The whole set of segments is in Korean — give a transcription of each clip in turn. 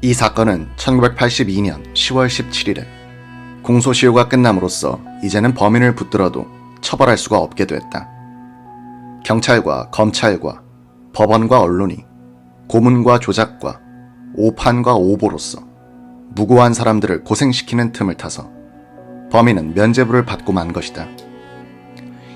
이 사건은 1982년 10월 17일에 공소시효가 끝남으로써 이제는 범인을 붙들어도 처벌할 수가 없게 됐다. 경찰과 검찰과 법원과 언론이 고문과 조작과 오판과 오보로서 무고한 사람들을 고생시키는 틈을 타서 범인은 면죄부를 받고 만 것이다.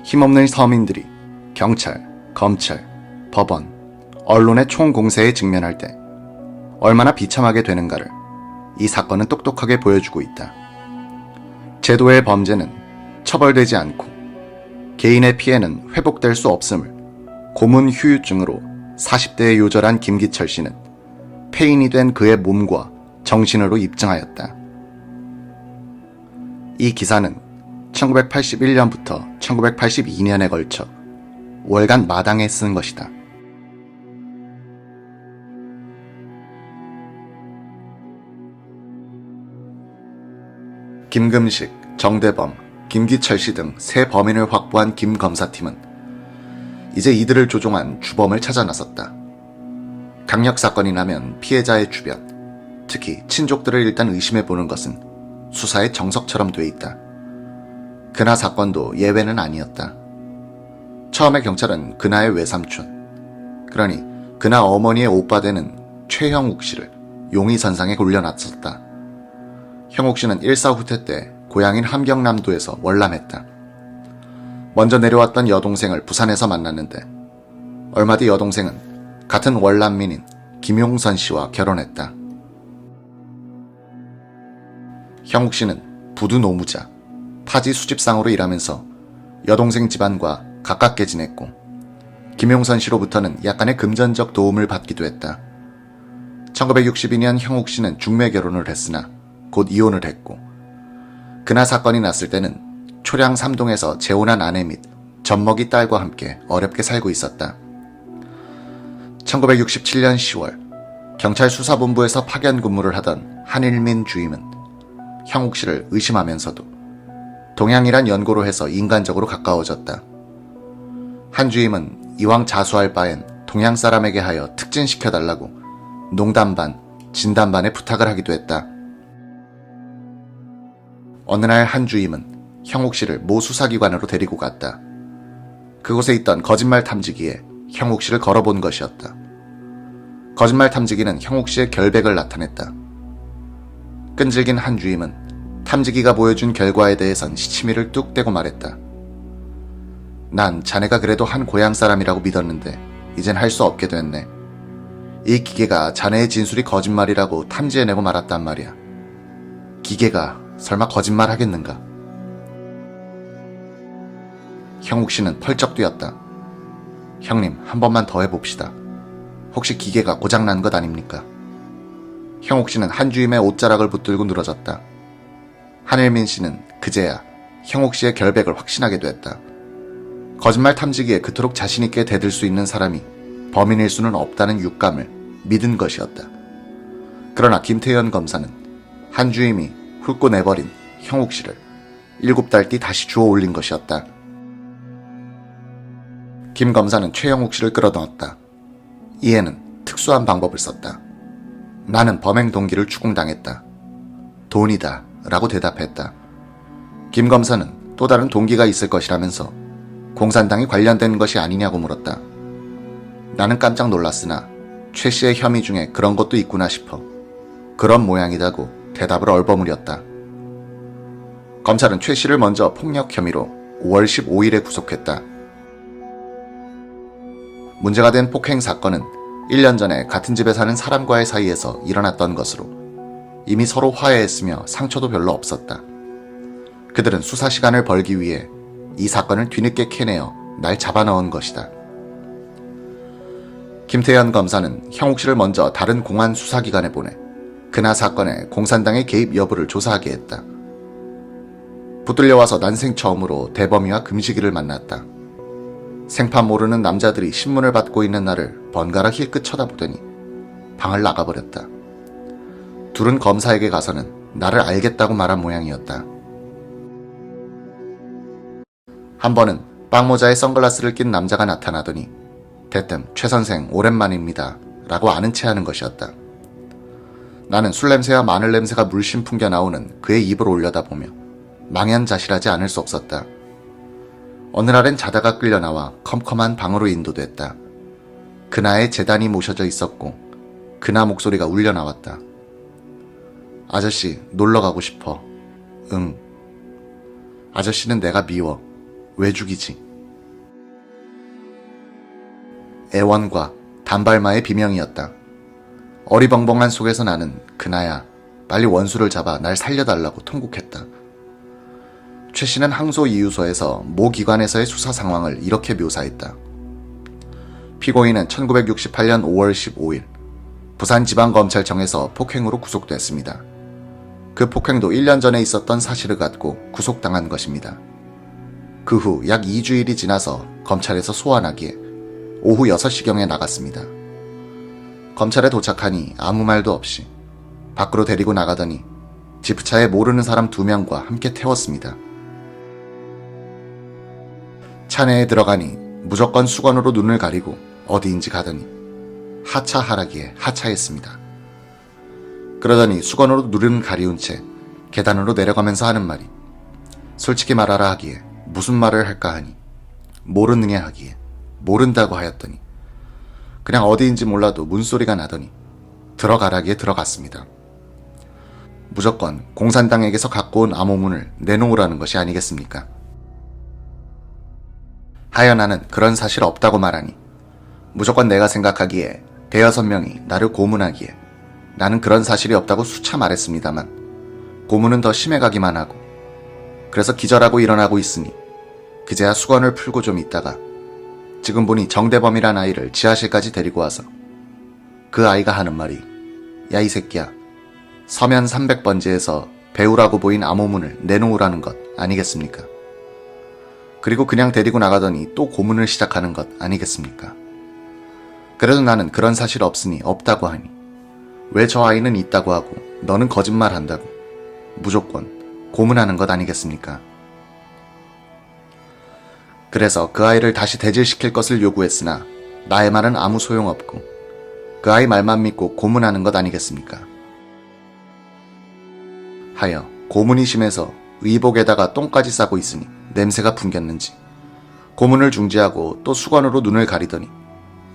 힘없는 서민들이 경찰, 검찰, 법원, 언론의 총공세에 직면할 때 얼마나 비참하게 되는가를 이 사건은 똑똑하게 보여주고 있다. 제도의 범죄는 처벌되지 않고 개인의 피해는 회복될 수 없음을 고문 후유증으로 40대에 요절한 김기철 씨는 폐인이 된 그의 몸과 정신으로 입증하였다. 이 기사는 1981년부터 1982년에 걸쳐 월간 마당에 쓴 것이다. 김금식, 정대범, 김기철 씨 등 세 범인을 확보한 김 검사팀은 이제 이들을 조종한 주범을 찾아 나섰다. 강력 사건이 나면 피해자의 주변, 특히 친족들을 일단 의심해보는 것은 수사의 정석처럼 돼 있다. 그나 사건도 예외는 아니었다. 처음에 경찰은 그나의 외삼촌, 그러니 그나 어머니의 오빠 되는 최형욱 씨를 용의선상에 올려놨었다. 형욱 씨는 일사후퇴 때 고향인 함경남도에서 월남했다. 먼저 내려왔던 여동생을 부산에서 만났는데 얼마 뒤 여동생은 같은 월남민인 김용선 씨와 결혼했다. 형욱 씨는 부두 노무자, 타지 수집상으로 일하면서 여동생 집안과 가깝게 지냈고 김용선 씨로부터는 약간의 금전적 도움을 받기도 했다. 1962년 형욱 씨는 중매 결혼을 했으나 곧 이혼을 했고 그나 사건이 났을 때는 초량 3동에서 재혼한 아내 및 젖먹이 딸과 함께 어렵게 살고 있었다. 1967년 10월 경찰 수사본부에서 파견 근무를 하던 한일민 주임은 형욱 씨를 의심하면서도 동양이란 연고로 해서 인간적으로 가까워졌다. 한 주임은 이왕 자수할 바엔 동양 사람에게 하여 특진시켜달라고 농담 반, 진담 반의 부탁을 하기도 했다. 어느 날 한 주임은 형욱 씨를 모 수사기관으로 데리고 갔다. 그곳에 있던 거짓말 탐지기에 형욱 씨를 걸어본 것이었다. 거짓말 탐지기는 형욱 씨의 결백을 나타냈다. 끈질긴 한 주임은 탐지기가 보여준 결과에 대해선 시치미를 뚝 떼고 말했다. 난 자네가 그래도 한 고향 사람이라고 믿었는데 이젠 할 수 없게 됐네. 이 기계가 자네의 진술이 거짓말이라고 탐지해내고 말았단 말이야. 기계가 설마 거짓말 하겠는가? 형욱 씨는 펄쩍 뛰었다. 형님, 한 번만 더 해봅시다. 혹시 기계가 고장난 것 아닙니까? 형욱 씨는 한 주임의 옷자락을 붙들고 늘어졌다. 한일민 씨는 그제야 형욱 씨의 결백을 확신하게 됐다. 거짓말 탐지기에 그토록 자신있게 대들 수 있는 사람이 범인일 수는 없다는 육감을 믿은 것이었다. 그러나 김태현 검사는 한 주임이 훑고 내버린 형욱 씨를 7달 뒤 다시 주워 올린 것이었다. 김 검사는 최형욱 씨를 끌어넣었다. 이에는 특수한 방법을 썼다. 나는 범행 동기를 추궁당했다. 돈이다 라고 대답했다. 김 검사는 또 다른 동기가 있을 것이라면서 공산당이 관련된 것이 아니냐고 물었다. 나는 깜짝 놀랐으나 최 씨의 혐의 중에 그런 것도 있구나 싶어 그런 모양이다고 대답을 얼버무렸다. 검찰은 최 씨를 먼저 폭력 혐의로 5월 15일에 구속했다. 문제가 된 폭행 사건은 1년 전에 같은 집에 사는 사람과의 사이에서 일어났던 것으로 이미 서로 화해했으며 상처도 별로 없었다. 그들은 수사 시간을 벌기 위해 이 사건을 뒤늦게 캐내어 날 잡아넣은 것이다. 김태현 검사는 형욱 씨를 먼저 다른 공안 수사기관에 보내 그나 사건에 공산당의 개입 여부를 조사하게 했다. 붙들려와서 난생 처음으로 대범이와 금식이를 만났다. 생판 모르는 남자들이 신문을 받고 있는 나를 번갈아 힐끗 쳐다보더니 방을 나가버렸다. 둘은 검사에게 가서는 나를 알겠다고 말한 모양이었다. 한 번은 빵모자에 선글라스를 낀 남자가 나타나더니 대뜸 최 선생 오랜만입니다 라고 아는 체 하는 것이었다. 나는 술 냄새와 마늘 냄새가 물씬 풍겨 나오는 그의 입을 올려다보며 망연자실하지 않을 수 없었다. 어느 날엔 자다가 끌려 나와 컴컴한 방으로 인도됐다. 그나의 제단이 모셔져 있었고 그나 목소리가 울려 나왔다. 아저씨, 놀러 가고 싶어. 응. 아저씨는 내가 미워. 왜 죽이지? 애원과 단발마의 비명이었다. 어리벙벙한 속에서 나는 그나야, 빨리 원수를 잡아 날 살려달라고 통곡했다. 최 씨는 항소 이유소에서 모 기관에서의 수사 상황을 이렇게 묘사했다. 피고인은 1968년 5월 15일 부산지방검찰청에서 폭행으로 구속됐습니다. 그 폭행도 1년 전에 있었던 사실을 갖고 구속당한 것입니다. 그 후 약 2주일이 지나서 검찰에서 소환하기에 오후 6시경에 나갔습니다. 검찰에 도착하니 아무 말도 없이 밖으로 데리고 나가더니 지프차에 모르는 사람 2명과 함께 태웠습니다. 차 내에 들어가니 무조건 수건으로 눈을 가리고 어디인지 가더니 하차하라기에 하차했습니다. 그러더니 수건으로 눈을 가리운 채 계단으로 내려가면서 하는 말이 솔직히 말하라 하기에 무슨 말을 할까 하니 모르느냐 하기에 모른다고 하였더니 그냥 어디인지 몰라도 문소리가 나더니 들어가라기에 들어갔습니다. 무조건 공산당에게서 갖고 온 암호문을 내놓으라는 것이 아니겠습니까? 하여 나는 그런 사실 없다고 말하니 무조건 내가 생각하기에 대여섯 명이 나를 고문하기에 나는 그런 사실이 없다고 수차 말했습니다만 고문은 더 심해가기만 하고 그래서 기절하고 일어나고 있으니 그제야 수건을 풀고 좀 있다가 지금 보니 정대범이란 아이를 지하실까지 데리고 와서 그 아이가 하는 말이 야 이 새끼야 서면 300번지에서 배우라고 보인 암호문을 내놓으라는 것 아니겠습니까? 그리고 그냥 데리고 나가더니 또 고문을 시작하는 것 아니겠습니까? 그래도 나는 그런 사실 없으니 없다고 하니 왜 저 아이는 있다고 하고 너는 거짓말한다고 무조건 고문하는 것 아니겠습니까? 그래서 그 아이를 다시 대질시킬 것을 요구했으나 나의 말은 아무 소용없고 그 아이 말만 믿고 고문하는 것 아니겠습니까? 하여 고문이 심해서 의복에다가 똥까지 싸고 있으니 냄새가 풍겼는지 고문을 중지하고 또 수건으로 눈을 가리더니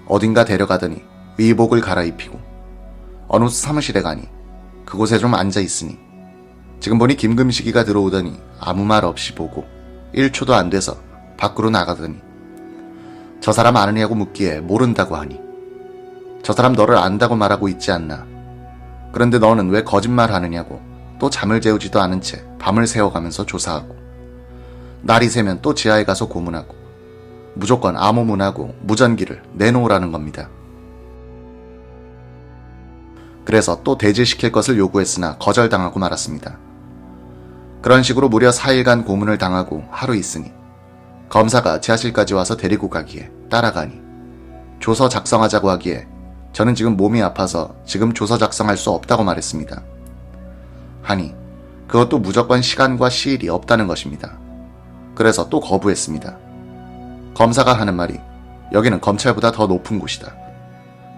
어딘가 데려가더니 의복을 갈아입히고 어느 사무실에 가니 그곳에 좀 앉아있으니 지금 보니 김금식이가 들어오더니 아무 말 없이 보고 1초도 안 돼서 밖으로 나가더니 저 사람 아느냐고 묻기에 모른다고 하니 저 사람 너를 안다고 말하고 있지 않나. 그런데 너는 왜 거짓말 하느냐고 또 잠을 재우지도 않은 채 밤을 새워가면서 조사하고 날이 새면 또 지하에 가서 고문하고 무조건 암호문하고 무전기를 내놓으라는 겁니다. 그래서 또 대질시킬 것을 요구했으나 거절당하고 말았습니다. 그런 식으로 무려 4일간 고문을 당하고 하루 있으니 검사가 지하실까지 와서 데리고 가기에 따라가니 조서 작성하자고 하기에 저는 지금 몸이 아파서 지금 조서 작성할 수 없다고 말했습니다. 하니 그것도 무조건 시간과 시일이 없다는 것입니다. 그래서 또 거부했습니다. 검사가 하는 말이 여기는 검찰보다 더 높은 곳이다.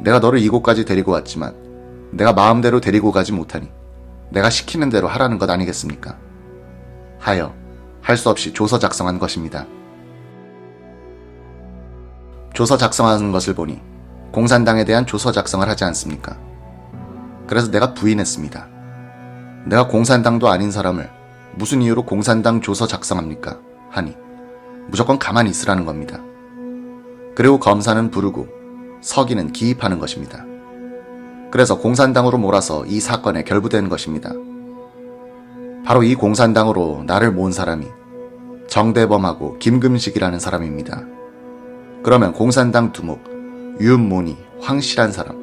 내가 너를 이곳까지 데리고 왔지만 내가 마음대로 데리고 가지 못하니 내가 시키는 대로 하라는 것 아니겠습니까? 하여 할 수 없이 조서 작성한 것입니다. 조서 작성하는 것을 보니 공산당에 대한 조서 작성을 하지 않습니까? 그래서 내가 부인했습니다. 내가 공산당도 아닌 사람을 무슨 이유로 공산당 조서 작성합니까? 하니 무조건 가만히 있으라는 겁니다. 그리고 검사는 부르고 서기는 기입하는 것입니다. 그래서 공산당으로 몰아서 이 사건에 결부된 것입니다. 바로 이 공산당으로 나를 모은 사람이 정대범하고 김금식이라는 사람입니다. 그러면 공산당 두목 윤모니, 황씨란 사람,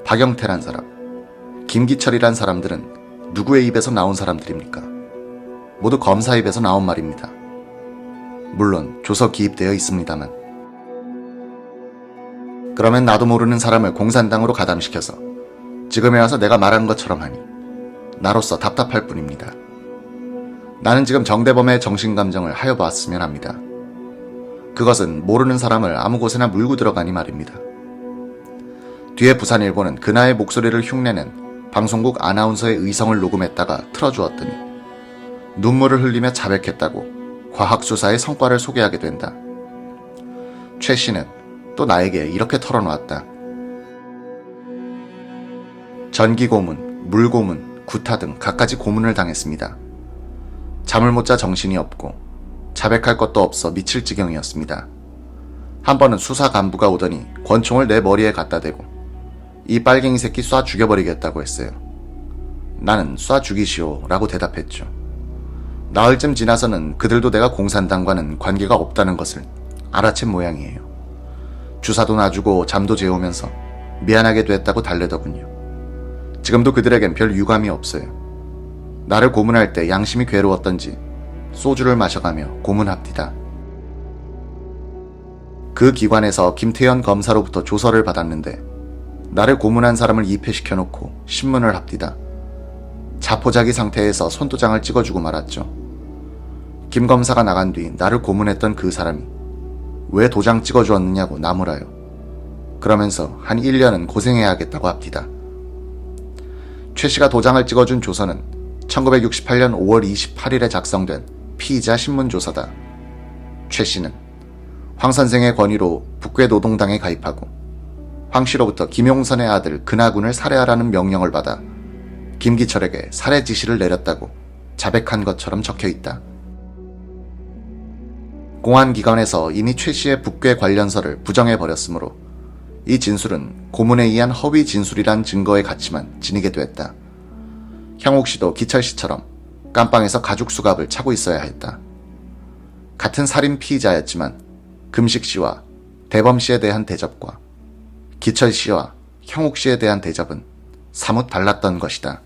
박영태란 사람, 김기철이란 사람들은 누구의 입에서 나온 사람들입니까? 모두 검사 입에서 나온 말입니다. 물론 조서 기입되어 있습니다만. 그러면 나도 모르는 사람을 공산당으로 가담시켜서 지금에 와서 내가 말한 것처럼 하니 나로서 답답할 뿐입니다. 나는 지금 정대범의 정신감정을 하여보았으면 합니다. 그것은 모르는 사람을 아무 곳에나 물고 들어가니 말입니다. 뒤에 부산일보는 그나의 목소리를 흉내낸 방송국 아나운서의 의성을 녹음했다가 틀어주었더니 눈물을 흘리며 자백했다고 과학수사의 성과를 소개하게 된다. 최 씨는 또 나에게 이렇게 털어놓았다. 전기고문, 물고문, 구타 등 갖가지 고문을 당했습니다. 잠을 못 자 정신이 없고 자백할 것도 없어 미칠 지경이었습니다. 한 번은 수사 간부가 오더니 권총을 내 머리에 갖다 대고 이 빨갱이 새끼 쏴 죽여버리겠다고 했어요. 나는 쏴 죽이시오 라고 대답했죠. 나흘쯤 지나서는 그들도 내가 공산당과는 관계가 없다는 것을 알아챈 모양이에요. 주사도 놔주고 잠도 재우면서 미안하게 됐다고 달래더군요. 지금도 그들에겐 별 유감이 없어요. 나를 고문할 때 양심이 괴로웠던지 소주를 마셔가며 고문합디다. 그 기관에서 김태현 검사로부터 조서를 받았는데 나를 고문한 사람을 입회시켜놓고 신문을 합디다. 자포자기 상태에서 손도장을 찍어주고 말았죠. 김 검사가 나간 뒤 나를 고문했던 그 사람이 왜 도장 찍어주었느냐고 나무라요. 그러면서 한 1년은 고생해야겠다고 합디다. 최 씨가 도장을 찍어준 조서는 1968년 5월 28일에 작성된 피의자 신문조서다. 최 씨는 황 선생의 권위로 북괴 노동당에 가입하고 황 씨로부터 김용선의 아들 근하군을 살해하라는 명령을 받아 김기철에게 살해 지시를 내렸다고 자백한 것처럼 적혀있다. 공안기관에서 이미 최 씨의 북괴 관련서를 부정해버렸으므로 이 진술은 고문에 의한 허위 진술이란 증거의 가치만 지니게 됐다. 형욱 씨도 기철 씨처럼 깜빵에서 가죽 수갑을 차고 있어야 했다. 같은 살인 피의자였지만 금식 씨와 대범 씨에 대한 대접과 기철 씨와 형욱 씨에 대한 대접은 사뭇 달랐던 것이다.